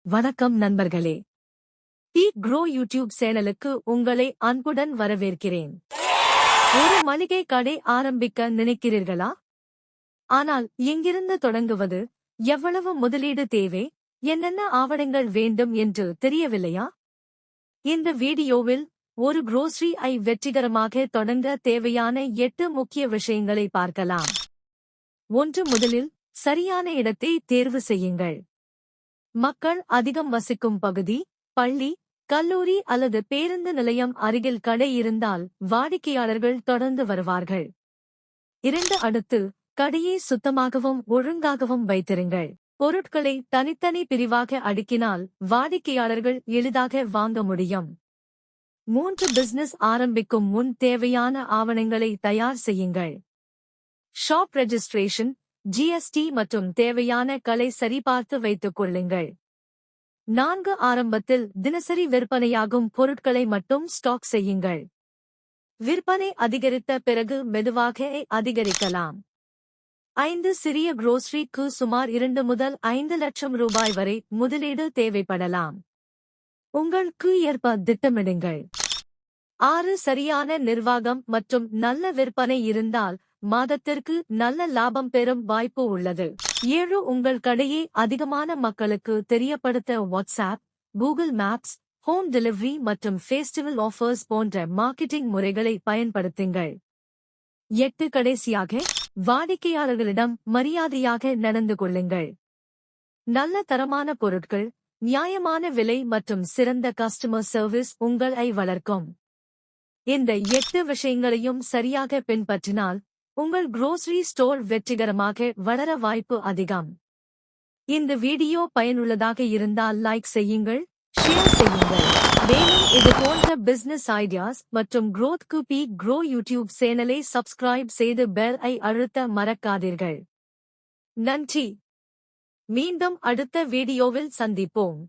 வணக்கம் நண்பர்களே. Peak grow YouTube சேனலுக்கு உங்களை அன்புடன் வரவேற்கிறேன். ஒரு மளிகை கடை ஆரம்பிக்க நினைக்கிறீர்களா? ஆனால் எங்கிருந்து தொடங்குவது, எவ்வளவு முதலீடு தேவை, என்னென்ன ஆவணங்கள் வேண்டும் என்று தெரியவில்லையா? இந்த வீடியோவில் ஒரு grocery ஐ வெற்றிகரமாக தொடங்க தேவையான 8 முக்கிய விஷயங்களை பார்க்கலாம். 1. முதலில் சரியான இடத்தை தேர்வு செய்யுங்கள். மக்கள் அதிகம் வசிக்கும் பகுதி, பள்ளி, கல்லூரி அல்லது பேருந்து நிலையம் அருகில் கடை இருந்தால் வாடிக்கையாளர்கள் தொடர்ந்து வருவார்கள். 2. அடுத்து கடையை சுத்தமாகவும் ஒழுங்காகவும் வைத்திருங்கள். பொருட்களை தனித்தனி பிரிவாக அடுக்கினால் வாடிக்கையாளர்கள் எளிதாக வாங்க முடியும். 3. பிசினஸ் ஆரம்பிக்கும் முன் தேவையான ஆவணங்களை தயார் செய்யுங்கள். ஷாப் ரெஜிஸ்ட்ரேஷன், GST மற்றும் தேவையான களை சரிபார்த்து வைத்துக் கொள்ளுங்கள். 4. ஆரம்பத்தில் தினசரி விற்பனையாகும் பொருட்களை மட்டும் ஸ்டாக் செய்யுங்கள். விற்பனை அதிகரித்த பிறகு மெதுவாக அதிகரிக்கலாம். 5. சிறிய grocery-க்கு சுமார் 2 முதல் 5 லட்சம் ரூபாய் வரை முதலீடு தேவைப்படலாம். உங்களுக்கு ஏற்ப திட்டமிடுங்கள். 6. சரியான நிர்வாகம் மற்றும் நல்ல விற்பனை இருந்தால் மாதத்திற்கு நல்ல லாபம் பெறும் வாய்ப்பு உள்ளது. 7. உங்கள் கடையை அதிகமான மக்களுக்கு தெரியப்படுத்த WhatsApp, Google Maps, home delivery மற்றும் ஃபெஸ்டிவல் ஆஃபர்ஸ் போன்ற மார்க்கெட்டிங் முறைகளை பயன்படுத்துங்கள். 8. கடைசியாக வாடிக்கையாளர்களிடம் மரியாதையாக நடந்து கொள்ளுங்கள். நல்ல தரமான பொருட்கள், நியாயமான விலை மற்றும் சிறந்த கஸ்டமர் சர்வீஸ் உங்களை வளர்க்கும். இந்த 8 விஷயங்களையும் சரியாக பின்பற்றினால் உங்கள் grocery ஸ்டோர் வெற்றிகரமாக வளர வாய்ப்பு அதிகம். இந்த வீடியோ பயனுள்ளதாக இருந்தால் லைக் செய்யுங்கள், ஷேர் செய்யுங்கள். மேலும் இது போன்ற பிசினஸ் ஐடியாஸ் மற்றும் growth-க்கு பீக் க்ரோ யூடியூப் சேனலை சப்ஸ்கிரைப் செய்து பெல் ஐ அழுத்த மறக்காதீர்கள். நன்றி. மீண்டும் அடுத்த வீடியோவில் சந்திப்போம்.